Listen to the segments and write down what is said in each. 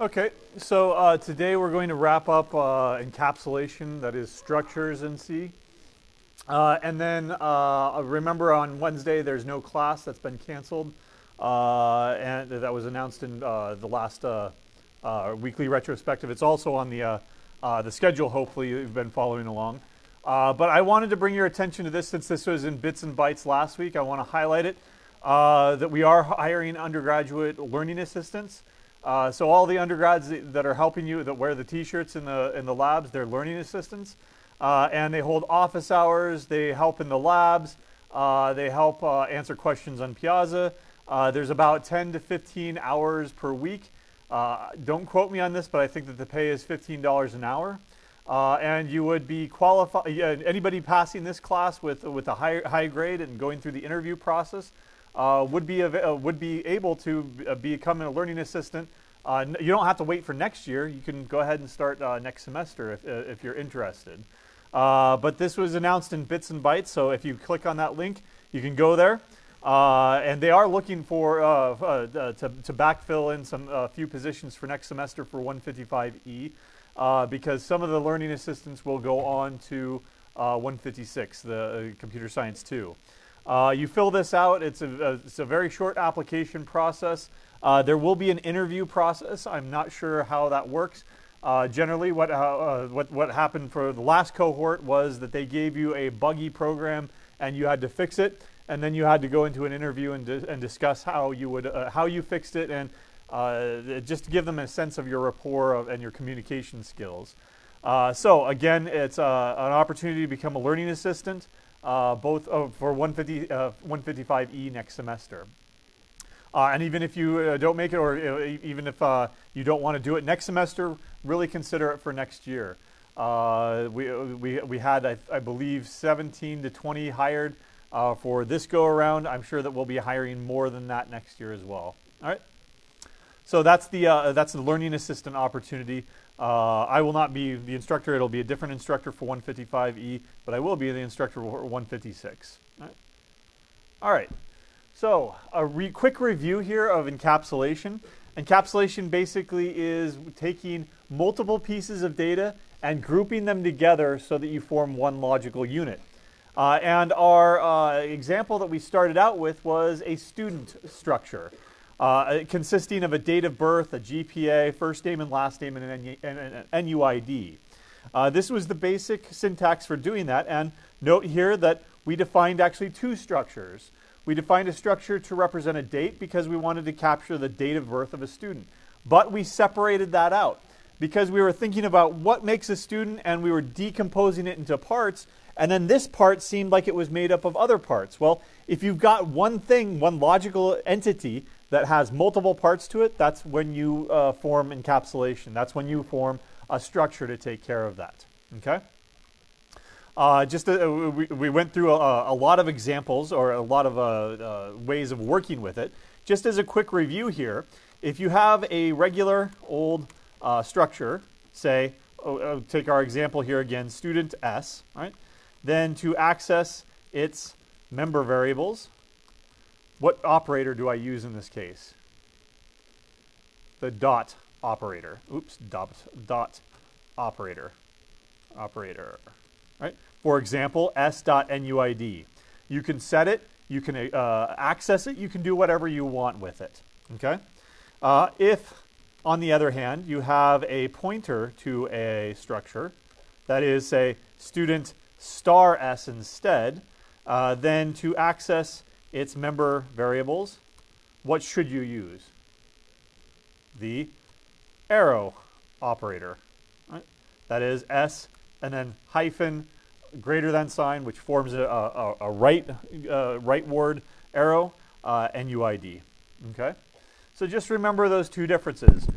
Okay, so today we're going to wrap up encapsulation, that is structures in C. And then remember on Wednesday there's no class that's been canceled. And that was announced in the last weekly retrospective. It's also on the schedule, hopefully you've been following along. But I wanted to bring your attention to this since this was in bits and bytes last week. I want to highlight it, that we are hiring undergraduate learning assistants. So all the undergrads that are helping you, that wear the t-shirts in the labs, they're learning assistants. And they hold office hours, they help in the labs, they help answer questions on Piazza. There's about 10 to 15 hours per week. Don't quote me on this, but I think that the pay is $15 an hour. And you would be qualified, anybody passing this class with a high grade and going through the interview process would be able to become a learning assistant. You don't have to wait for next year. You can go ahead and start next semester if you're interested. But this was announced in bits and bytes, so if you click on that link, you can go there. And they are looking for to backfill in some few positions for next semester for 155E, because some of the learning assistants will go on to 156, the computer science 2. You fill this out. It's a very short application process. There will be an interview process. I'm not sure how that works. Generally, what happened for the last cohort was that they gave you a buggy program and you had to fix it, and then you had to go into an interview and discuss how you fixed it, and just to give them a sense of your rapport and your communication skills. So again, it's an opportunity to become a learning assistant, both for 155E next semester. And even if you don't make it, or even if you don't want to do it next semester, really consider it for next year. We had, I believe, 17 to 20 hired for this go around. I'm sure that we'll be hiring more than that next year as well. All right. So that's the learning assistant opportunity. I will not be the instructor. It'll be a different instructor for 155E, but I will be the instructor for 156. All right. All right. So a quick review here of encapsulation. Encapsulation basically is taking multiple pieces of data and grouping them together so that you form one logical unit. And our example that we started out with was a student structure, consisting of a date of birth, a GPA, first name and last name, and an NUID. This was the basic syntax for doing that. And note here that we defined actually two structures. We defined a structure to represent a date because we wanted to capture the date of birth of a student. But we separated that out because we were thinking about what makes a student, and we were decomposing it into parts, and then this part seemed like it was made up of other parts. Well, if you've got one thing, one logical entity that has multiple parts to it, that's when you form encapsulation. That's when you form a structure to take care of that. Okay? We went through a lot of examples, or a lot of ways of working with it. Just as a quick review here, if you have a regular old structure, say, take our example here again, student S, right? Then to access its member variables, what operator do I use in this case? The dot operator. Oops, dot operator. Right? For example, s.nuid. You can set it, you can access it, you can do whatever you want with it. Okay? If, on the other hand, you have a pointer to a structure, that is, say, student star s instead, then to access its member variables, what should you use? The arrow operator. Right? That is s and then hyphen greater than sign, which forms a rightward arrow, NUID. Okay, so just remember those two differences.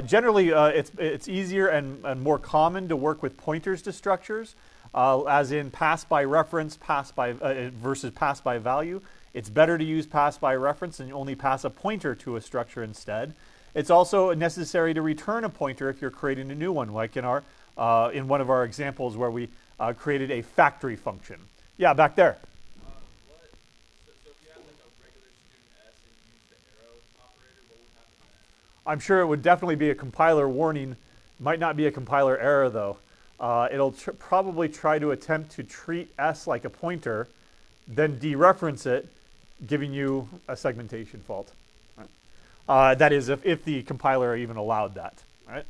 Generally, it's easier and more common to work with pointers to structures, as in pass by reference, versus pass by value. It's better to use pass by reference and only pass a pointer to a structure instead. It's also necessary to return a pointer if you're creating a new one, like in one of our examples where we created a factory function. Yeah, back there. So if you have like a regular student S and you use the arrow operator, what would happen I'm sure it would definitely be a compiler warning. Might not be a compiler error, though. It'll probably try to attempt to treat S like a pointer, then dereference it, giving you a segmentation fault. Right? That is, if the compiler even allowed that. Right?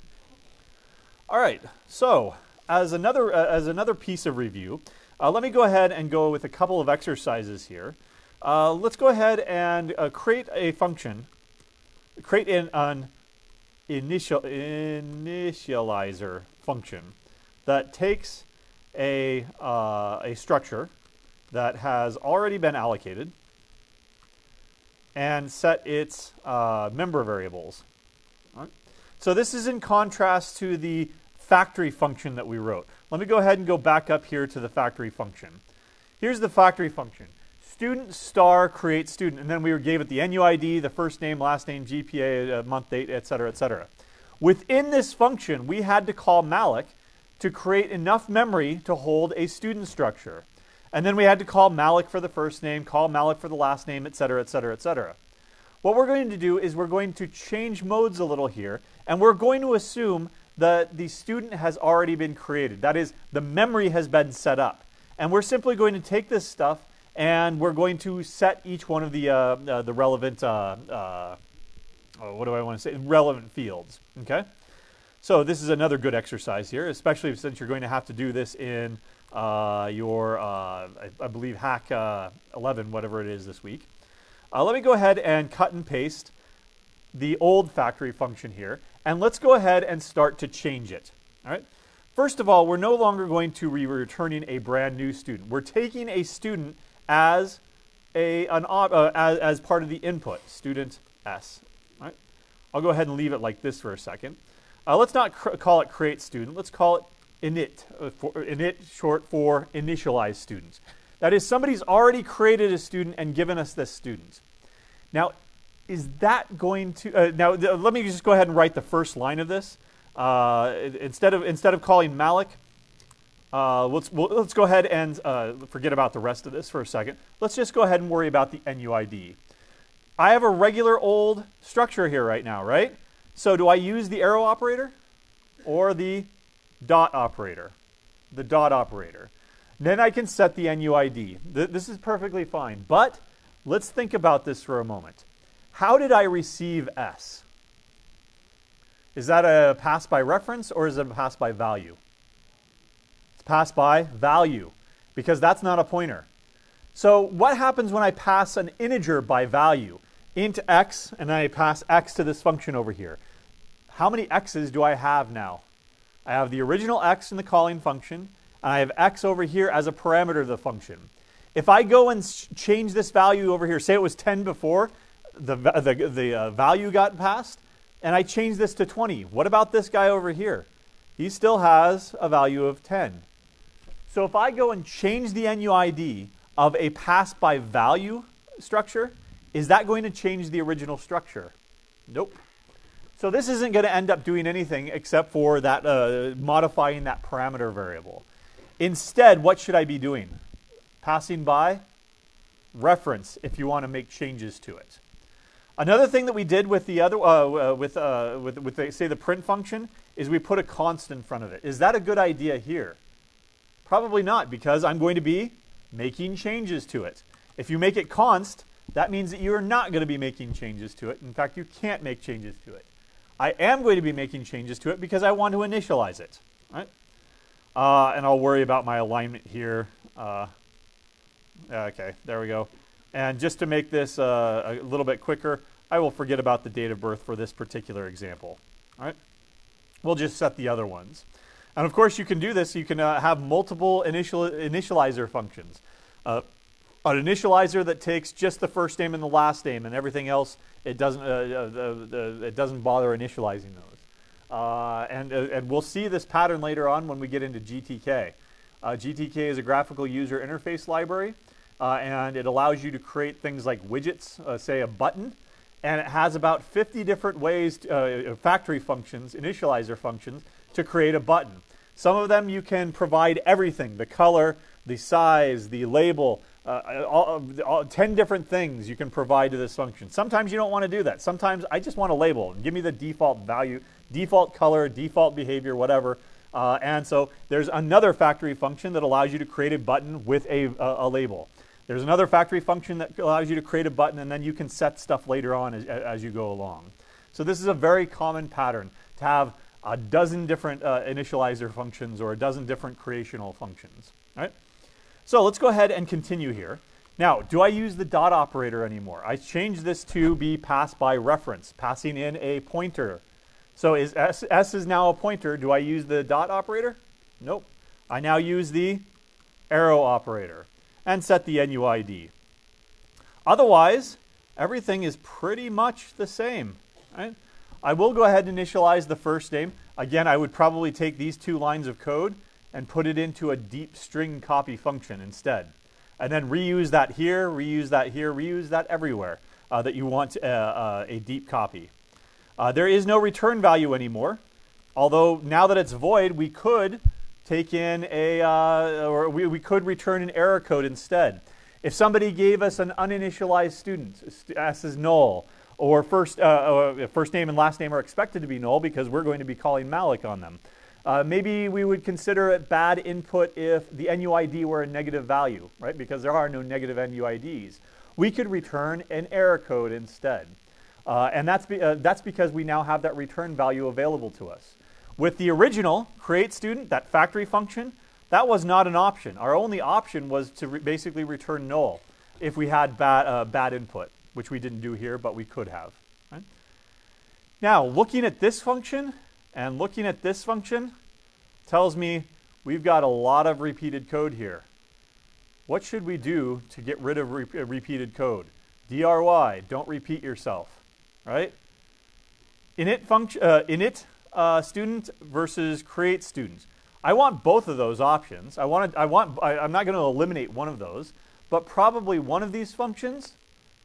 All right. So, as another piece of review, let me go ahead and go with a couple of exercises here. Let's go ahead and create a function. Create an initializer function that takes a structure that has already been allocated and set its member variables. All right. So this is in contrast to the factory function that we wrote. Let me go ahead and go back up here to the factory function. Here's the factory function. Student star create student, and then we gave it the NUID, the first name, last name, GPA, month, date, etc., etc. Within this function, we had to call malloc to create enough memory to hold a student structure. And then we had to call malloc for the first name, call malloc for the last name, etc., etc., etc. What we're going to do is we're going to change modes a little here, and we're going to assume that the student has already been created. That is, the memory has been set up. And we're simply going to take this stuff and we're going to set each one of the relevant, what do I want to say, relevant fields, okay? So this is another good exercise here, especially since you're going to have to do this in your, I believe, Hack 11, whatever it is this week. Let me go ahead and cut and paste the old factory function here, and let's go ahead and start to change it, all right? First of all, we're no longer going to be returning a brand new student. We're taking a student as as part of the input, student S. All right? I'll go ahead and leave it like this for a second. Let's not call it create student. Let's call it init. Init short for initialize student. That is, somebody's already created a student and given us this student. Now, is that going to let me just go ahead and write the first line of this. Instead of calling malloc, let's go ahead and forget about the rest of this for a second. Let's just go ahead and worry about the NUID. I have a regular old structure here right now, right? So do I use the arrow operator or the dot operator? The dot operator. Then I can set the NUID. This is perfectly fine. But let's think about this for a moment. How did I receive S? Is that a pass by reference or is it a pass by value? It's pass by value because that's not a pointer. So what happens when I pass an integer by value? Int x, and I pass x to this function over here. How many x's do I have now? I have the original x in the calling function, and I have x over here as a parameter of the function. If I go and change this value over here, say it was 10 before, the value got passed, and I change this to 20. What about this guy over here? He still has a value of 10. So if I go and change the NUID of a pass by value structure, is that going to change the original structure? Nope. So this isn't going to end up doing anything except for that modifying that parameter variable. Instead, what should I be doing? Passing by reference if you want to make changes to it. Another thing that we did with the other, say the print function, is we put a const in front of it. Is that a good idea here? Probably not, because I'm going to be making changes to it. If you make it const, that means that you're not going to be making changes to it. In fact, you can't make changes to it. I am going to be making changes to it because I want to initialize it. Right? And I'll worry about my alignment here. Okay, there we go. And just to make this a little bit quicker, I will forget about the date of birth for this particular example. All right? We'll just set the other ones. And of course, you can do this. You can have multiple initializer functions. An initializer that takes just the first name and the last name, and everything else, it doesn't bother initializing those. And we'll see this pattern later on when we get into GTK. GTK is a graphical user interface library, and it allows you to create things like widgets, say a button, and it has about 50 different ways, factory functions, initializer functions, to create a button. Some of them you can provide everything, the color, the size, the label, 10 different things you can provide to this function. Sometimes you don't want to do that. Sometimes I just want a label. Give me the default value, default color, default behavior, whatever. And so there's another factory function that allows you to create a button with a label. There's another factory function that allows you to create a button, and then you can set stuff later on as you go along. So this is a very common pattern, to have a dozen different initializer functions or a dozen different creational functions. All right? So let's go ahead and continue here. Now, do I use the dot operator anymore? I changed this to be passed by reference, passing in a pointer. So is S is now a pointer. Do I use the dot operator? Nope. I now use the arrow operator and set the NUID. Otherwise, everything is pretty much the same. Right? I will go ahead and initialize the first name. Again, I would probably take these 2 lines of code and put it into a deep string copy function instead. And then reuse that here, reuse that here, reuse that everywhere that you want a deep copy. There is no return value anymore, although now that it's void, we could take in or we could return an error code instead. If somebody gave us an uninitialized student, S is null, or first name and last name are expected to be null because we're going to be calling malloc on them. Maybe we would consider it bad input if the NUID were a negative value, right? Because there are no negative NUIDs. We could return an error code instead. And that's because we now have that return value available to us. With the original create student, that factory function, that was not an option. Our only option was to basically return null if we had bad input, which we didn't do here, but we could have. Right? Now, looking at this function and looking at this function tells me we've got a lot of repeated code here. What should we do to get rid of repeated code? DRY, don't repeat yourself, right? Init student versus create student. I want both of those options. I'm not going to eliminate one of those, but probably one of these functions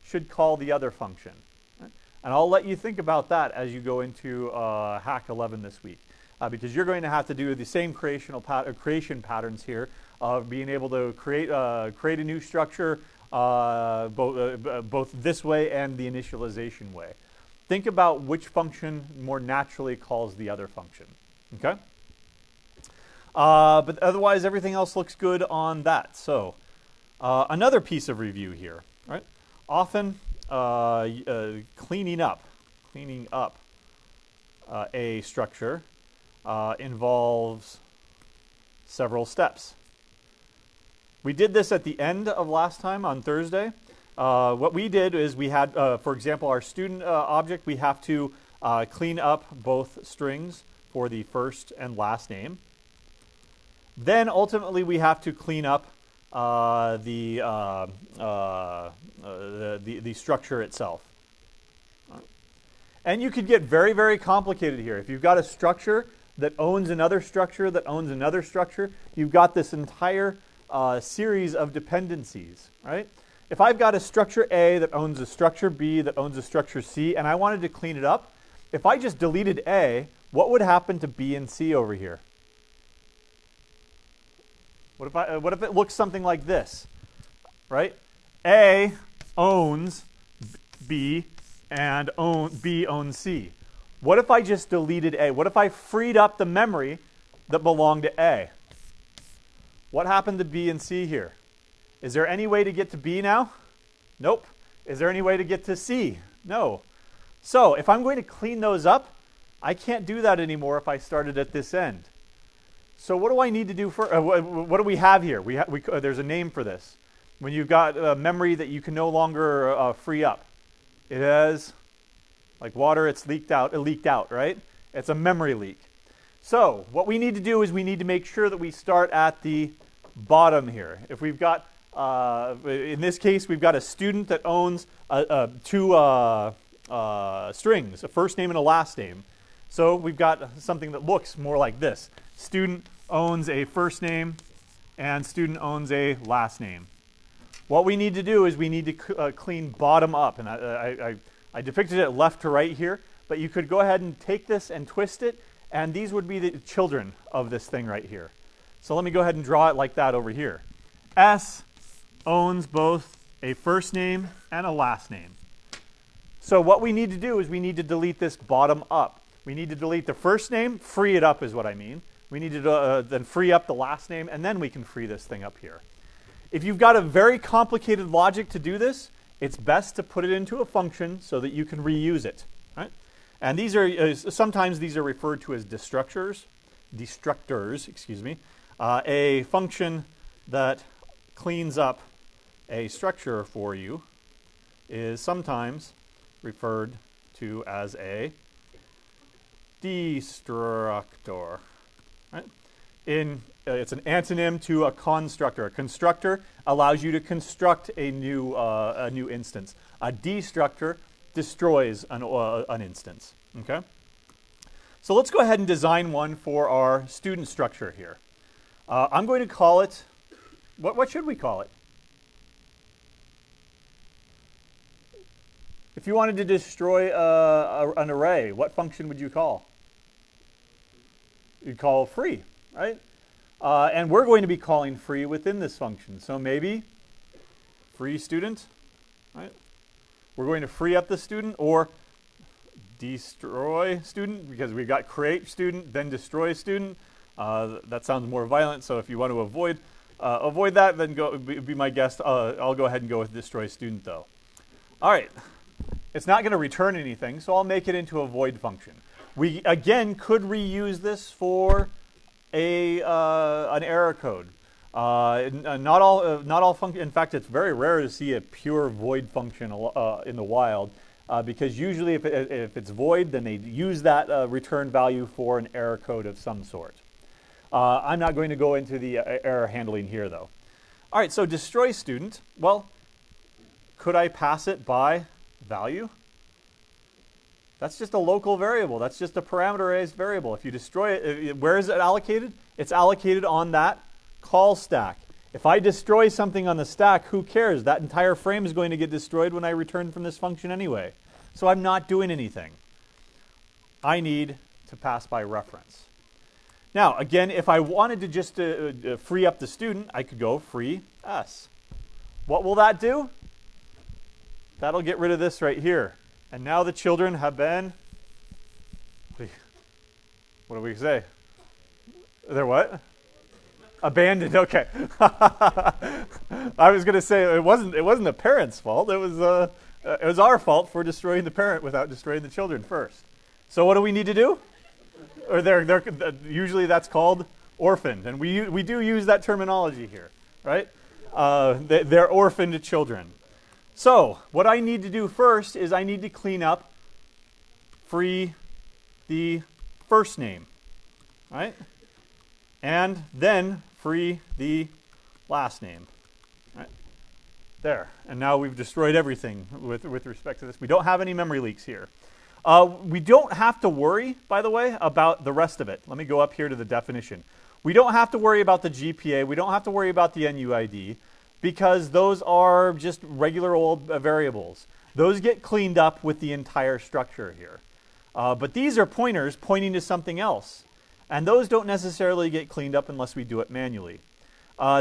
should call the other function. Right? And I'll let you think about that as you go into Hack 11 this week, because you're going to have to do the same creation patterns here of being able to create a new structure both this way and the initialization way. Think about which function more naturally calls the other function. Okay? But otherwise, everything else looks good on that. So another piece of review here. Right? Often cleaning up a structure involves several steps. We did this at the end of last time on Thursday. What we did is we had, for example, our student object, we have to clean up both strings for the first and last name. Then ultimately we have to clean up the structure itself. And you could get very, very complicated here. If you've got a structure that owns another structure that owns another structure, you've got this entire series of dependencies, right? If I've got a structure A that owns a structure B that owns a structure C, and I wanted to clean it up, if I just deleted A, what would happen to B and C over here? What if it looks something like this, right? A owns B and B owns C. What if I just deleted A? What if I freed up the memory that belonged to A? What happened to B and C here? Is there any way to get to B now? Nope. Is there any way to get to C? No. So if I'm going to clean those up, I can't do that anymore if I started at this end. So what do I need to do for, what do we have here? There's a name for this. When you've got memory that you can no longer free up. It has, like water, it leaked out, right? It's a memory leak. So what we need to do is we need to make sure that we start at the bottom here. If we've got, in this case, we've got a student that owns two strings, a first name and a last name. So we've got something that looks more like this. Student owns a first name and student owns a last name. What we need to do is we need to clean bottom up. And I depicted it left to right here, but you could go ahead and take this and twist it, and these would be the children of this thing right here. So let me go ahead and draw it like that over here. S owns both a first name and a last name. So what we need to do is we need to delete this bottom up. We need to delete the first name, free it up is what I mean. We need to then free up the last name, and then we can free this thing up here. If you've got a very complicated logic to do this, it's best to put it into a function so that you can reuse it. Right? And these are sometimes these are referred to as destructors, excuse me. A function that cleans up a structure for you is sometimes referred to as a destructor. Right? It's an antonym to a constructor. A constructor allows you to construct a new instance. A destructor destroys an instance. Okay. So let's go ahead and design one for our student structure here. I'm going to call it. What should we call it? If you wanted to destroy an array, what function would you call? You'd call free, right? And we're going to be calling free within this function. So maybe free student, right? We're going to free up the student, or destroy student, because we've got create student, then destroy student. That sounds more violent, so if you want to avoid that, then be my guest. I'll go ahead and go with destroy student, though. All right. It's not going to return anything, so I'll make it into a void function. We, again, could reuse this for an error code. Not all function. In fact, it's very rare to see a pure void function in the wild, because usually if it's void, then they use that return value for an error code of some sort. I'm not going to go into the error handling here, though. All right, so destroy student. Well, could I pass it by value? That's just a local variable. That's just a parameterized variable. If you destroy it, where is it allocated? It's allocated on that call stack. If I destroy something on the stack, who cares? That entire frame is going to get destroyed when I return from this function anyway. So I'm not doing anything. I need to pass by reference. Now, again, if I wanted to just free up the student, I could go free s. What will that do? That'll get rid of this right here. And now the children have been, what do we say? They're what? Abandoned. Okay. I was going to say it wasn't the parents' fault. It was our fault for destroying the parent without destroying the children first. So what do we need to do? Or usually that's called orphaned, and we do use that terminology here, right? They're orphaned children. So what I need to do first is I need to clean up, free the first name, right? And then free the last name, right? There. And now we've destroyed everything with respect to this. We don't have any memory leaks here. We don't have to worry, by the way, about the rest of it. Let me go up here to the definition. We don't have to worry about the GPA. We don't have to worry about the NUID, because those are just regular old variables. Those get cleaned up with the entire structure here. But these are pointers pointing to something else. And those don't necessarily get cleaned up unless we do it manually.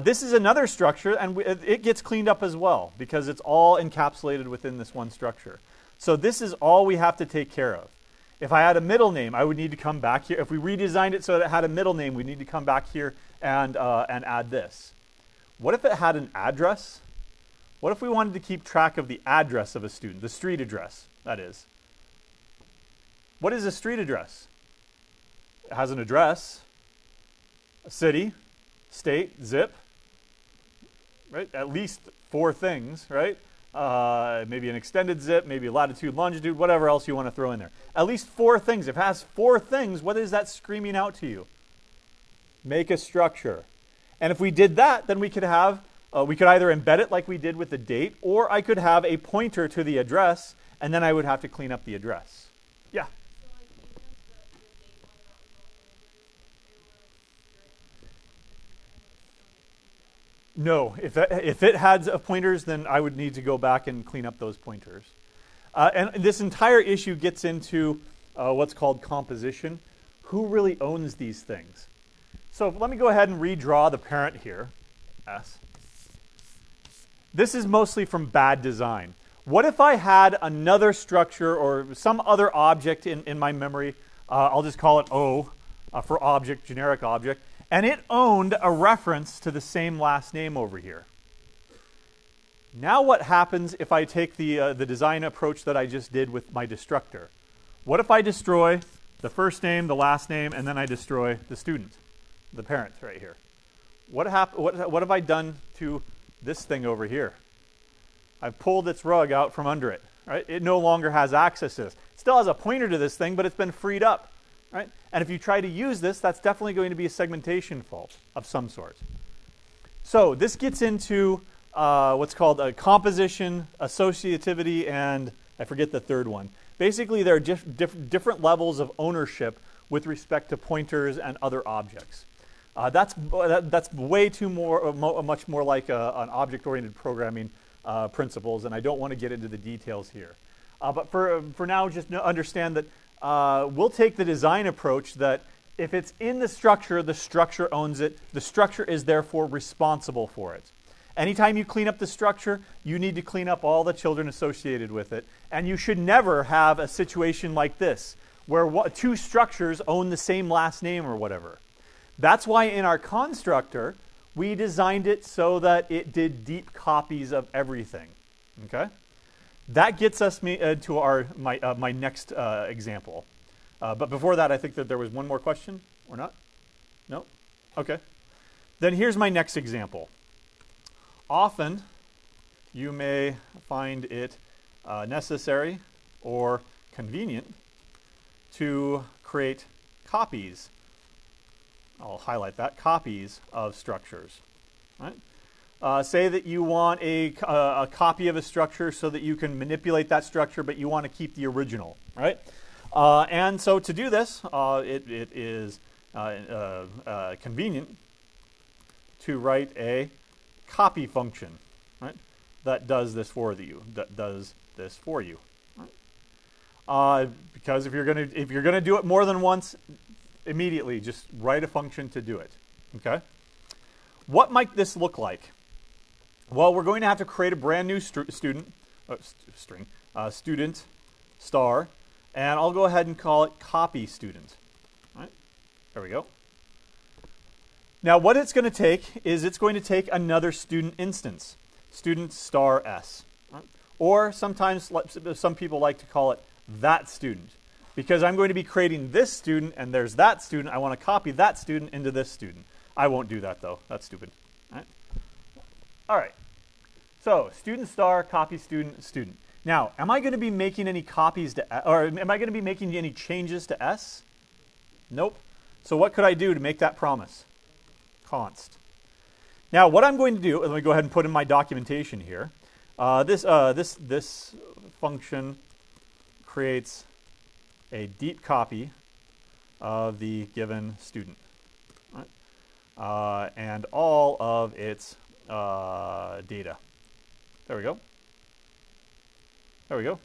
This is another structure, and it gets cleaned up as well, because it's all encapsulated within this one structure. So this is all we have to take care of. If I had a middle name, I would need to come back here. If we redesigned it so that it had a middle name, we'd need to come back here and add this. What if it had an address? What if we wanted to keep track of the address of a student, the street address, that is? What is a street address? It has an address, a city, state, zip, right? At least 4 things, right? Maybe an extended zip, maybe latitude, longitude, whatever else you want to throw in there. At least 4 things. If it has 4 things, what is that screaming out to you? Make a structure. And if we did that, then we could have, we could either embed it like we did with the date, or I could have a pointer to the address, and then I would have to clean up the address. Yeah? No, if it had pointers, then I would need to go back and clean up those pointers. And this entire issue gets into what's called composition. Who really owns these things? So let me go ahead and redraw the parent here, S. This is mostly from bad design. What if I had another structure or some other object in my memory, I'll just call it O for object, generic object, and it owned a reference to the same last name over here. Now what happens if I take the design approach that I just did with my destructor? What if I destroy the first name, the last name, and then I destroy the student, the parent right here? What have I done to this thing over here? I've pulled its rug out from under it, right? It no longer has access to this. It still has a pointer to this thing, but it's been freed up, right? And if you try to use this, that's definitely going to be a segmentation fault of some sort. So this gets into what's called composition, associativity, and I forget the third one. Basically, there are different levels of ownership with respect to pointers and other objects. That's way too much more like an object-oriented programming principles, and I don't want to get into the details here. But for now, just understand that we'll take the design approach that if it's in the structure owns it. The structure is therefore responsible for it. Anytime you clean up the structure, you need to clean up all the children associated with it. And you should never have a situation like this, where two structures own the same last name or whatever. That's why in our constructor, we designed it so that it did deep copies of everything. Okay? That gets us to my next example. But before that, I think that there was one more question, or not? No? Okay. Then here's my next example. Often, you may find it necessary or convenient to create copies. I'll highlight that, copies of structures. Right? Say that you want a copy of a structure so that you can manipulate that structure, but you want to keep the original. Right? And so to do this, it is convenient to write a copy function, right? That does this for you. Right? Because if you're gonna do it more than once, immediately just write a function to do it. Okay. What might this look like? Well, we're going to have to create a brand new student star, and I'll go ahead and call it copy student. Right? There we go. Now what it's going to take is it's going to take another student instance, student star s. Right? Or sometimes some people like to call it that student, because I'm going to be creating this student and there's that student. I want to copy that student into this student. I won't do that though. That's stupid. Right? All right. So student star, copy student, student. Now, am I going to be making any copies to, or am I going to be making any changes to s? Nope. So what could I do to make that promise? Const. Now, what I'm going to do, let me go ahead and put in my documentation here. This function creates a deep copy of the given student, right? And all of its data. There we go. There we go.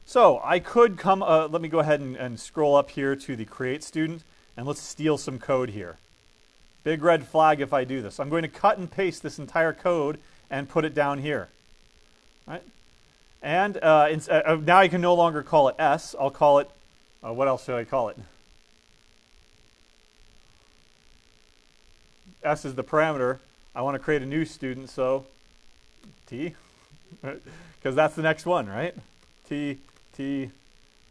So I could come, let me go ahead and scroll up here to the create student, and let's steal some code here. Big red flag if I do this. I'm going to cut and paste this entire code and put it down here. Right? And now I can no longer call it S. I'll call it, what else should I call it? S is the parameter. I want to create a new student, so T, because that's the next one, right? T.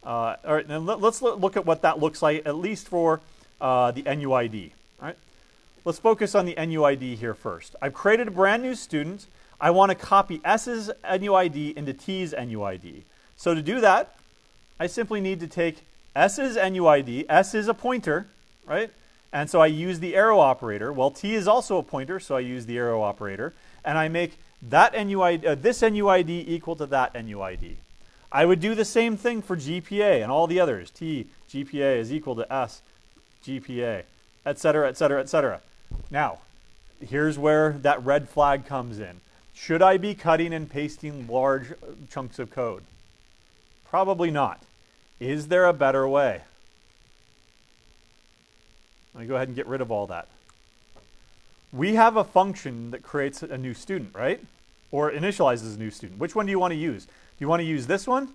All right, then let's look at what that looks like, at least for the NUID. Right? Let's focus on the NUID here first. I've created a brand new student. I want to copy S's NUID into T's NUID. So to do that, I simply need to take S's NUID. S is a pointer, right? And so I use the arrow operator. Well, T is also a pointer, so I use the arrow operator. And I make that NUID, this NUID equal to that NUID. I would do the same thing for GPA and all the others. T, GPA is equal to S, GPA, et cetera, et cetera, et cetera. Now, here's where that red flag comes in. Should I be cutting and pasting large chunks of code? Probably not. Is there a better way? Let me go ahead and get rid of all that. We have a function that creates a new student, right? or initializes a new student. Which one do you want to use? Do you want to use this one,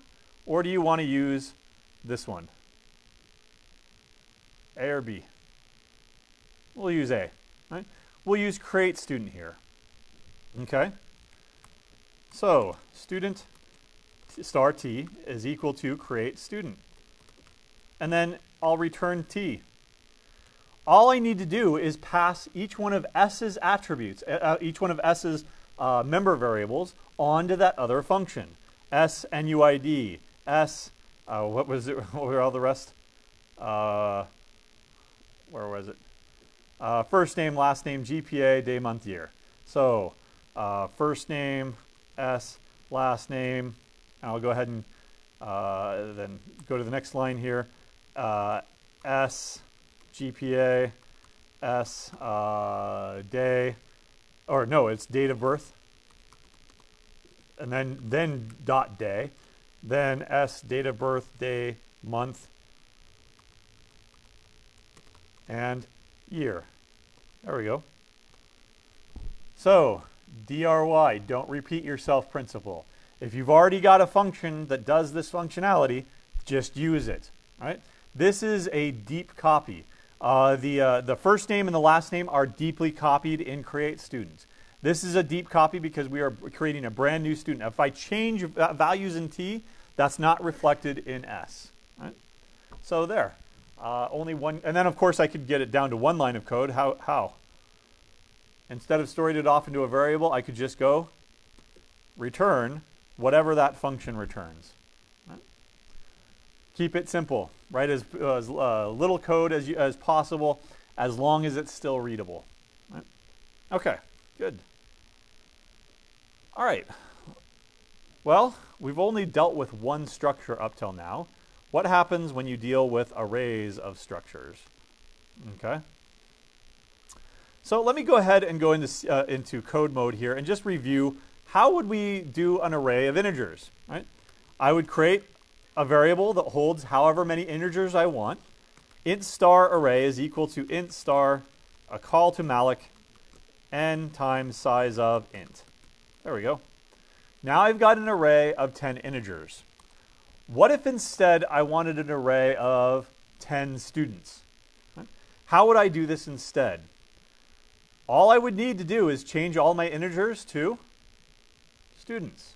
or do you want to use this one? A or B? We'll use A, right? We'll use create student here. Okay? So, student star T is equal to create student. And then I'll return T. All I need to do is pass each one of S's attributes, each one of S's member variables onto that other function. S NUID, S, what was it? What were all the rest? Where was it? First name, last name, GPA, day, month, year. So first name, S, last name, and I'll go ahead and then go to the next line here. S, GPA, S, day, or no, it's date of birth. And then dot day. Then S, date of birth, day, month, and year. There we go. So, DRY, don't repeat yourself principle. If you've already got a function that does this functionality, just use it. Right? This is a deep copy. The first name and the last name are deeply copied in create student. This is a deep copy because we are creating a brand new student. If I change values in T, that's not reflected in S. Right? So there. Only one, and then of course I could get it down to one line of code. How? Instead of storing it off into a variable, I could just go return whatever that function returns. Right? Keep it simple, right? As little code as possible, as long as it's still readable. Right? Okay, good. All right. Well, we've only dealt with one structure up till now. What happens when you deal with arrays of structures? Okay. So let me go ahead and go into code mode here and just review how would we do an array of integers, right? I would create a variable that holds however many integers I want. Int star array is equal to int star, a call to malloc, n times size of int. There we go. Now I've got an array of 10 integers. What if instead I wanted an array of 10 students? Right? How would I do this instead? All I would need to do is change all my integers to students.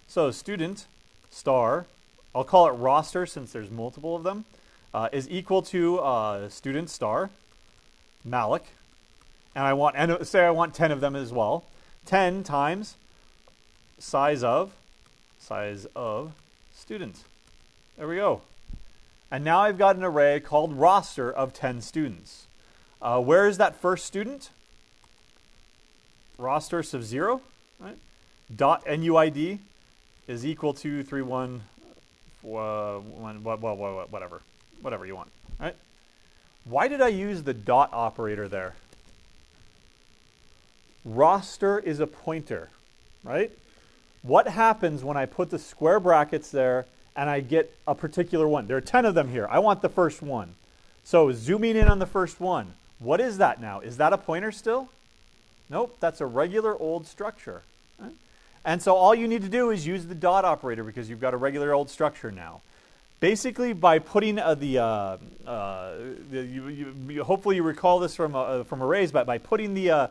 So student star, I'll call it roster since there's multiple of them, is equal to student star malloc, and say I want 10 of them as well. 10 times size of student. There we go. And now I've got an array called roster of 10 students. Where is that first student? Roster sub 0, right? Dot NUID is equal to 31, whatever you want, right? Why did I use the dot operator there? Roster is a pointer, right? What happens when I put the square brackets there and I get a particular one? There are 10 of them here. I want the first one. So zooming in on the first one. What is that now? Is that a pointer still? Nope, that's a regular old structure. Right? And so all you need to do is use the dot operator because you've got a regular old structure now. Basically, by putting hopefully you recall this from arrays, but by putting the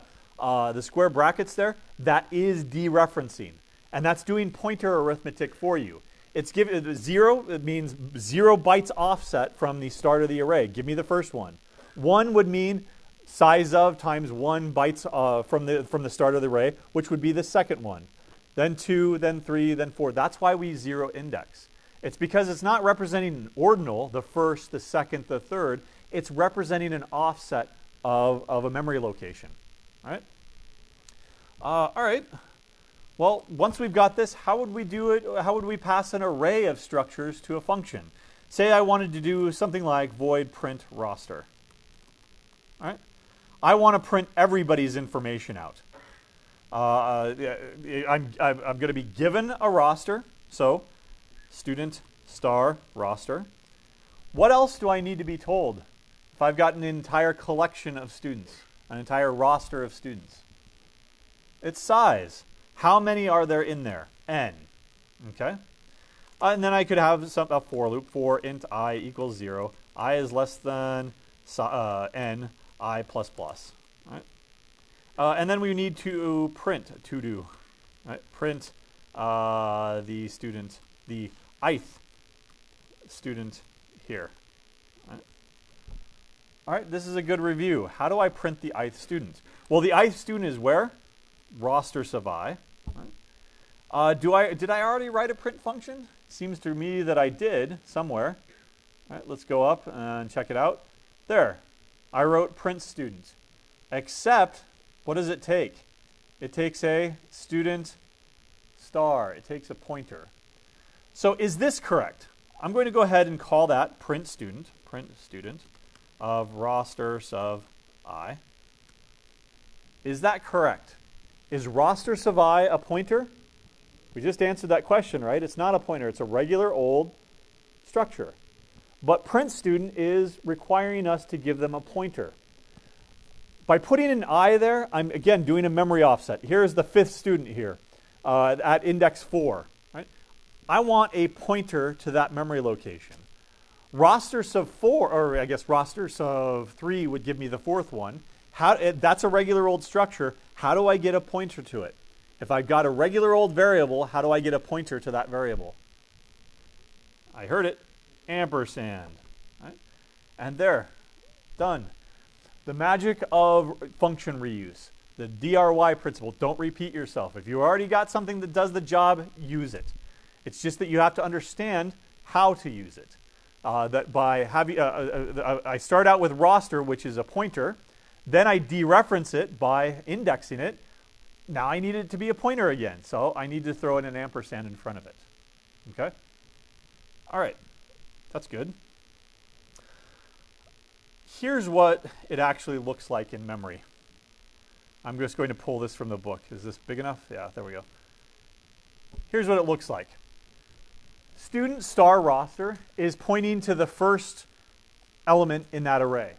square brackets there, that is dereferencing. And that's doing pointer arithmetic for you. It's given 0, it means 0 bytes offset from the start of the array. Give me the first one. 1 would mean size of times 1 bytes from the start of the array, which would be the second one. Then 2, then 3, then 4. That's why we 0 index. It's because it's not representing an ordinal, the first, the second, the third. It's representing an offset of a memory location. All right? All right. Well, once we've got this, how would we do it? How would we pass an array of structures to a function? Say I wanted to do something like void print roster. All right? I want to print everybody's information out. I'm going to be given a roster, so student star roster. What else do I need to be told if I've got an entire collection of students, an entire roster of students? It's size. How many are there in there? N. Okay. And then I could have a for loop for int I equals 0. I is less than n, I plus plus. Right? And then we need to print, to do. Right? Print the student, the ith student here. Right? All right, this is a good review. How do I print the ith student? Well, the ith student is where? Roster sub I. Right? Did I already write a print function? Seems to me that I did somewhere. All right, let's go up and check it out. There, I wrote print student. Except, what does it take? It takes a student star. It takes a pointer. So is this correct? I'm going to go ahead and call that print student of roster sub I. Is that correct? Is roster sub I a pointer? We just answered that question, right? It's not a pointer. It's a regular old structure. But print student is requiring us to give them a pointer. By putting an I there, I'm, again, doing a memory offset. Here's the 5th student here at index 4. Right? I want a pointer to that memory location. Roster sub 4, or I guess roster sub 3 would give me the 4th one. That's a regular old structure. How do I get a pointer to it? If I've got a regular old variable, how do I get a pointer to that variable? I heard it. Ampersand. Right? And there. Done. The magic of function reuse. The DRY principle. Don't repeat yourself. If you already got something that does the job, use it. It's just that you have to understand how to use it. That by having, I start out with roster, which is a pointer. Then I dereference it by indexing it. Now I need it to be a pointer again, so I need to throw in an ampersand in front of it. Okay? All right. That's good. Here's what it actually looks like in memory. I'm just going to pull this from the book. Is this big enough? Yeah, there we go. Here's what it looks like. Student star roster is pointing to the first element in that array.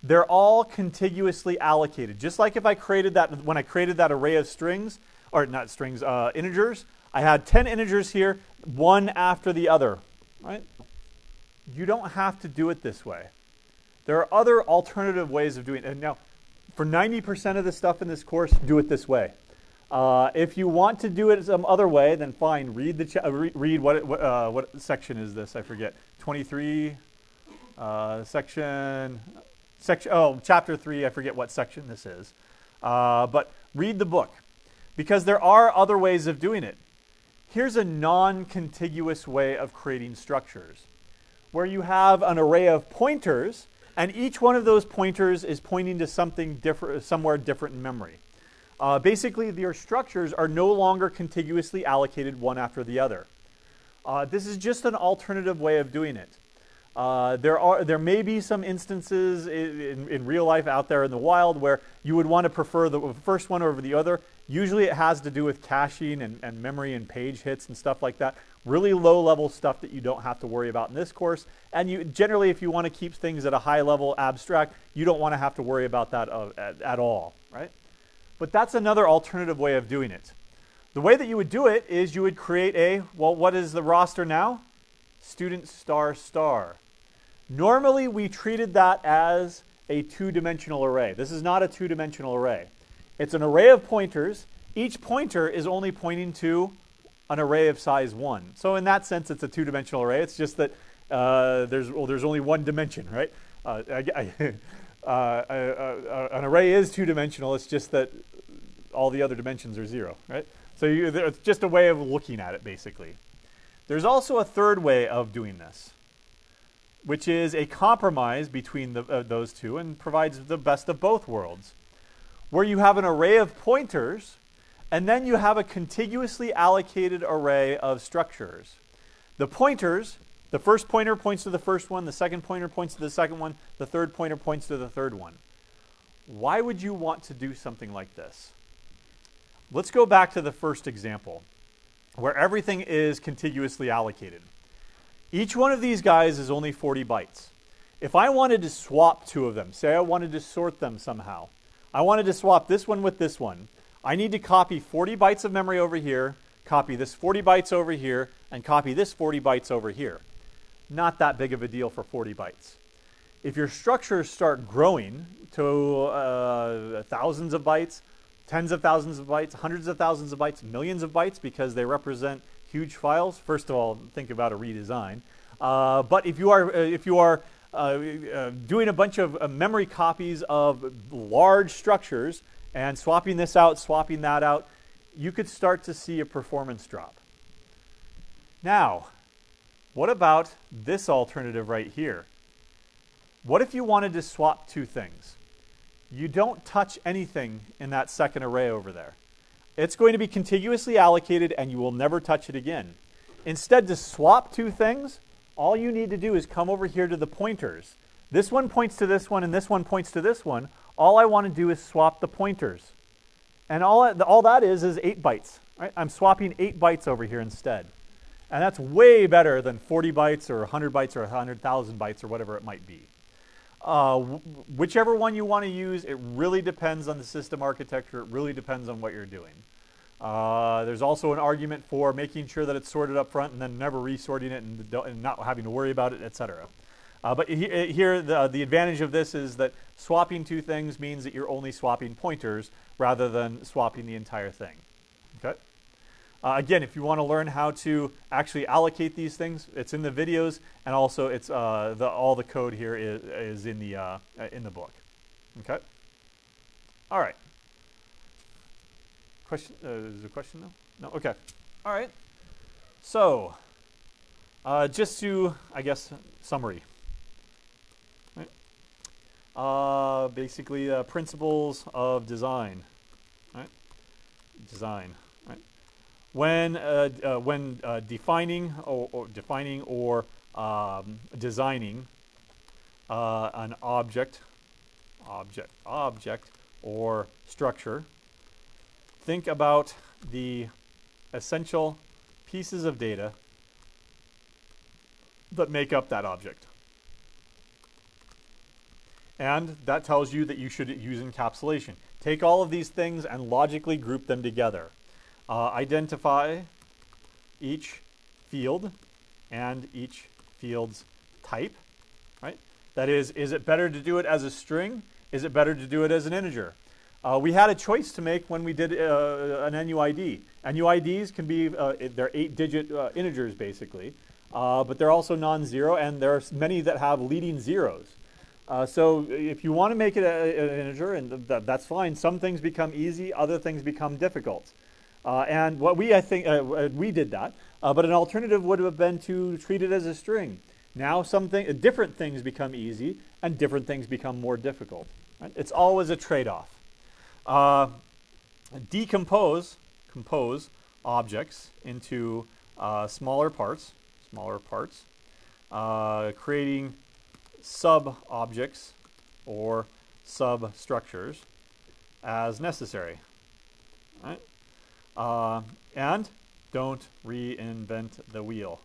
They're all contiguously allocated. Just like if I created that, when I created that array of strings, or not strings, integers, I had 10 integers here, one after the other, right? You don't have to do it this way. There are other alternative ways of doing it. And now, for 90% of the stuff in this course, do it this way. If you want to do it some other way, then fine. Read the read what section is this? I forget. 23 section. Chapter 3, I forget what section this is. But read the book, because there are other ways of doing it. Here's a non-contiguous way of creating structures, where you have an array of pointers, and each one of those pointers is pointing to something different, somewhere different in memory. Basically, your structures are no longer contiguously allocated one after the other. This is just an alternative way of doing it. There may be some instances in real life out there in the wild where you would want to prefer the first one over the other. Usually it has to do with caching and memory and page hits and stuff like that. Really low-level stuff that you don't have to worry about in this course. And generally, if you want to keep things at a high-level abstract, you don't want to have to worry about that at all, right? But that's another alternative way of doing it. The way that you would do it is you would create a, well, what is the roster now? Student star star. Normally, we treated that as a two-dimensional array. This is not a two-dimensional array. It's an array of pointers. Each pointer is only pointing to an array of size 1. So in that sense, it's a two-dimensional array. It's just that there's only one dimension, right? An array is two-dimensional. It's just that all the other dimensions are 0, right? So it's just a way of looking at it, basically. There's also a third way of doing this, which is a compromise between those two and provides the best of both worlds, where you have an array of pointers and then you have a contiguously allocated array of structures. The pointers, the first pointer points to the first one, the second pointer points to the second one, the third pointer points to the third one. Why would you want to do something like this? Let's go back to the first example, where everything is contiguously allocated. Each one of these guys is only 40 bytes. If I wanted to swap two of them, say I wanted to sort them somehow, I wanted to swap this one with this one, I need to copy 40 bytes of memory over here, copy this 40 bytes over here, and copy this 40 bytes over here. Not that big of a deal for 40 bytes. If your structures start growing to thousands of bytes, tens of thousands of bytes, hundreds of thousands of bytes, millions of bytes, because they represent huge files, first of all, think about a redesign. But if you are doing a bunch of memory copies of large structures and swapping this out, swapping that out, you could start to see a performance drop. Now, what about this alternative right here? What if you wanted to swap two things? You don't touch anything in that second array over there. It's going to be contiguously allocated and you will never touch it again. Instead, to swap two things, all you need to do is come over here to the pointers. This one points to this one and this one points to this one. All I want to do is swap the pointers. And all that is 8 bytes. Right? I'm swapping 8 bytes over here instead. And that's way better than 40 bytes or 100 bytes or 100,000 bytes or whatever it might be. Whichever one you want to use, it really depends on the system architecture. It really depends on what you're doing. There's also an argument for making sure that it's sorted up front and then never resorting it and not having to worry about it, etc. But here, the advantage of this is that swapping two things means that you're only swapping pointers rather than swapping the entire thing. Okay? Again, if you want to learn how to actually allocate these things, it's in the videos, and also it's all the code here is in the book. Okay. All right. Question? Is there a question though? No. Okay. All right. So, just to, I guess, summary. Right. Basically, principles of design. Right. Design. When defining or designing an object or structure, think about the essential pieces of data that make up that object. And that tells you that you should use encapsulation. Take all of these things and logically group them together. Identify each field and each field's type, right? That is it better to do it as a string? Is it better to do it as an integer? We had a choice to make when we did an NUID. NUIDs can be, they're 8-digit integers basically, but they're also non-zero, and there are many that have leading zeros. So if you want to make it an integer, and that's fine. Some things become easy, other things become difficult. And what we did that, but an alternative would have been to treat it as a string. Now different things become easy and different things become more difficult. Right? It's always a trade-off. Compose objects into smaller parts, creating sub-objects or substructures as necessary. Right? And don't reinvent the wheel.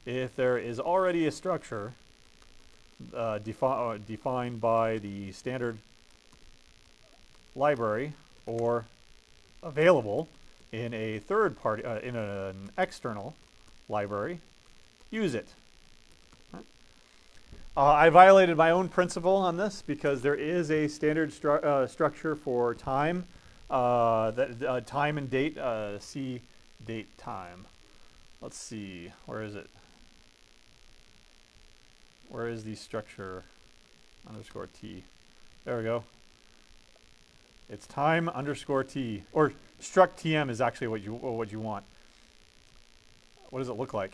If there is already a structure defined by the standard library or available in a third party, in an external library, use it. I violated my own principle on this because there is a standard structure for time. Time and date, see date time. Let's see, where is it? Where is the structure underscore t? There we go. It's time underscore t, or struct tm is actually what you want. What does it look like?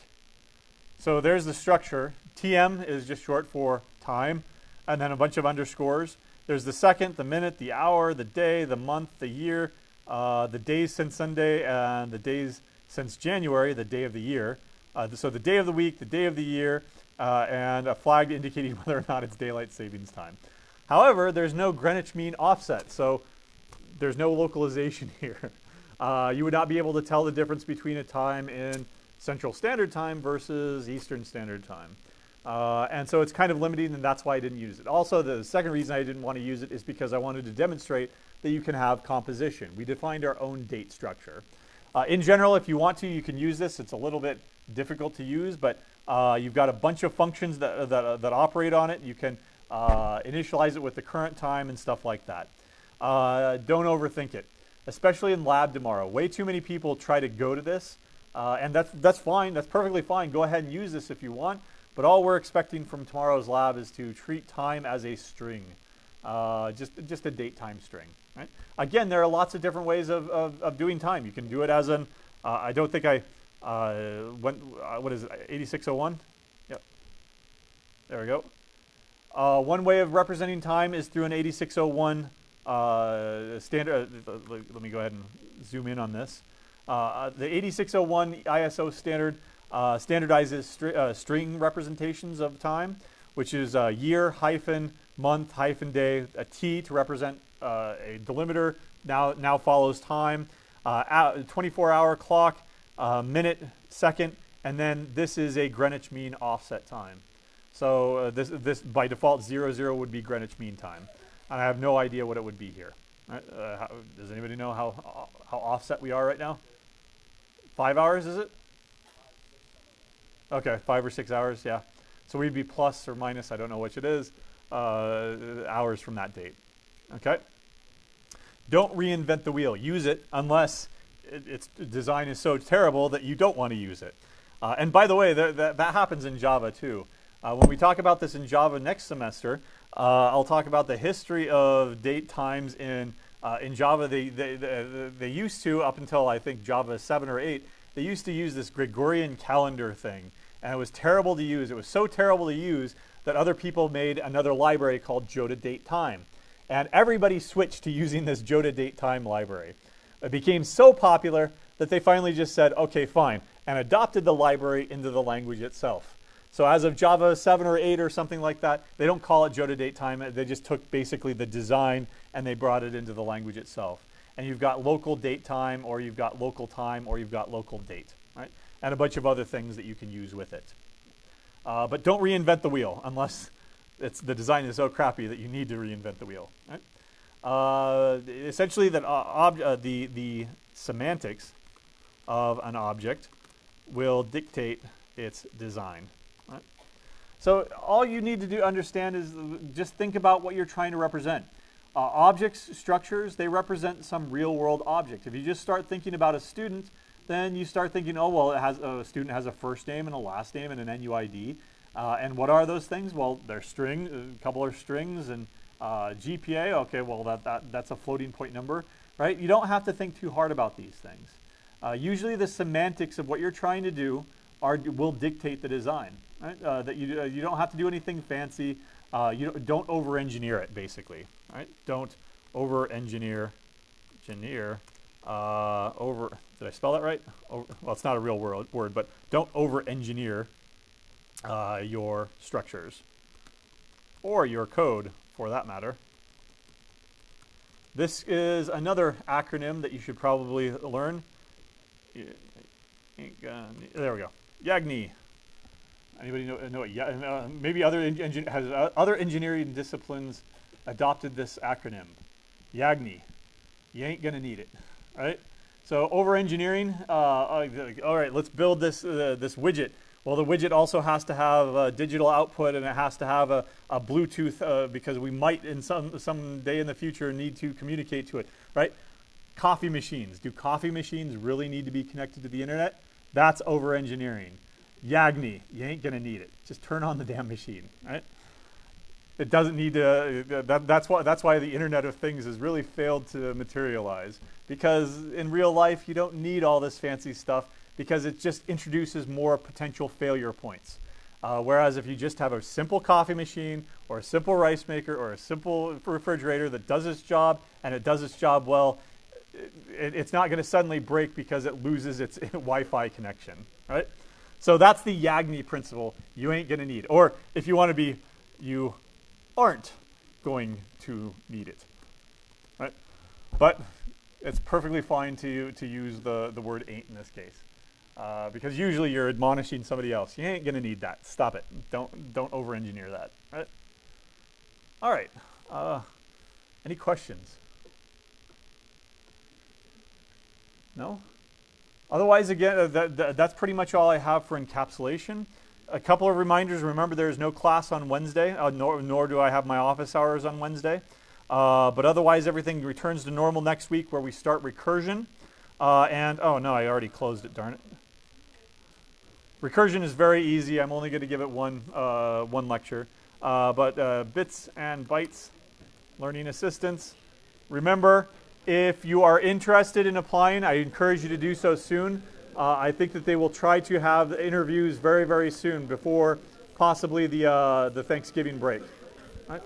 So there's the structure. Tm is just short for time, and then a bunch of underscores. There's the second, the minute, the hour, the day, the month, the year, the days since Sunday, and the days since January, the day of the year. So the day of the week, the day of the year, and a flag indicating whether or not it's daylight savings time. However, there's no Greenwich Mean Offset, so there's no localization here. You would not be able to tell the difference between a time in Central Standard Time versus Eastern Standard Time. And so it's kind of limiting, and that's why I didn't use it. Also, the second reason I didn't want to use it is because I wanted to demonstrate that you can have composition. We defined our own date structure. In general, if you want to, you can use this. It's a little bit difficult to use, but you've got a bunch of functions that operate on it. You can initialize it with the current time and stuff like that. Don't overthink it, especially in lab tomorrow. Way too many people try to go to this, and that's fine. That's perfectly fine. Go ahead and use this if you want. But all we're expecting from tomorrow's lab is to treat time as a string, just a date time string. Right? Again, there are lots of different ways of doing time. You can do it as an, I don't think I went, what is it, 8601? Yep. There we go. One way of representing time is through an 8601 standard. Let me go ahead and zoom in on this. The 8601 ISO standard standardizes string representations of time, which is year hyphen month hyphen day. A T to represent a delimiter now follows time. 24-hour clock, minute, second, and then this is a Greenwich Mean Offset time. So this by default 00 would be Greenwich Mean Time, and I have no idea what it would be here. Right? Does anybody know how offset we are right now? 5 hours, is it? Okay, 5 or 6 hours, yeah. So we'd be plus or minus, I don't know which it is, hours from that date. Okay. Don't reinvent the wheel. Use it unless its design is so terrible that you don't want to use it. And by the way, that happens in Java too. When we talk about this in Java next semester, I'll talk about the history of date times in Java. They used to, up until I think Java 7 or 8, they used to use this Gregorian calendar thing. And it was terrible to use. It was so terrible to use that other people made another library called Jota Date Time. And everybody switched to using this Jota Date Time library. It became so popular that they finally just said, okay, fine, and adopted the library into the language itself. So as of Java 7 or 8 or something like that, they don't call it Jota Date Time. They just took basically the design and they brought it into the language itself. And you've got local date time, or you've got local time, or you've got local date, right? And a bunch of other things that you can use with it. But don't reinvent the wheel unless the design is so crappy that you need to reinvent the wheel. Right? Essentially, the semantics of an object will dictate its design. Right? So all you need to understand is just think about what you're trying to represent. Objects, structures, they represent some real-world object. If you just start thinking about a student, then you start thinking, oh, well, a student has a first name and a last name and an NUID. And what are those things? Well, they're a couple are strings, and GPA, okay, well, that's a floating point number, right? You don't have to think too hard about these things. Usually the semantics of what you're trying to do will dictate the design, right? That you don't have to do anything fancy. Don't over-engineer it, basically, right? Don't over-engineer, did I spell that right? Well, it's not a real word, but don't over-engineer your structures, or your code, for that matter. This is another acronym that you should probably learn. There we go. YAGNI. Anybody know what? Maybe other engineering disciplines adopted this acronym. YAGNI. You ain't gonna need it, right? So over-engineering. All right, let's build this widget. Well, the widget also has to have a digital output, and it has to have a Bluetooth because we might in some day in the future need to communicate to it, right? Coffee machines. Do coffee machines really need to be connected to the internet? That's over-engineering. YAGNI, you ain't gonna need it. Just turn on the damn machine, right? It doesn't need to. That's why the Internet of Things has really failed to materialize, because in real life you don't need all this fancy stuff, because it just introduces more potential failure points. Whereas if you just have a simple coffee machine, or a simple rice maker, or a simple refrigerator that does its job, and it does its job well, it's not going to suddenly break because it loses its Wi-Fi connection, right? So that's the YAGNI principle. You ain't going to need. Or if you want to be, you aren't going to need it, right? But it's perfectly fine to use the word ain't in this case. because usually you're admonishing somebody else. You ain't gonna need that. Stop it. Don't over-engineer that. Right? All right. Any questions? No? Otherwise, again, that's pretty much all I have for encapsulation. A couple of reminders. Remember, there is no class on Wednesday, nor do I have my office hours on Wednesday. But otherwise, everything returns to normal next week, where we start recursion. And, oh no, I already closed it, darn it. Recursion is very easy. I'm only going to give it one lecture. But bits and bytes, learning assistance. Remember, if you are interested in applying, I encourage you to do so soon. I think that they will try to have interviews very, very soon, before possibly the Thanksgiving break. All right.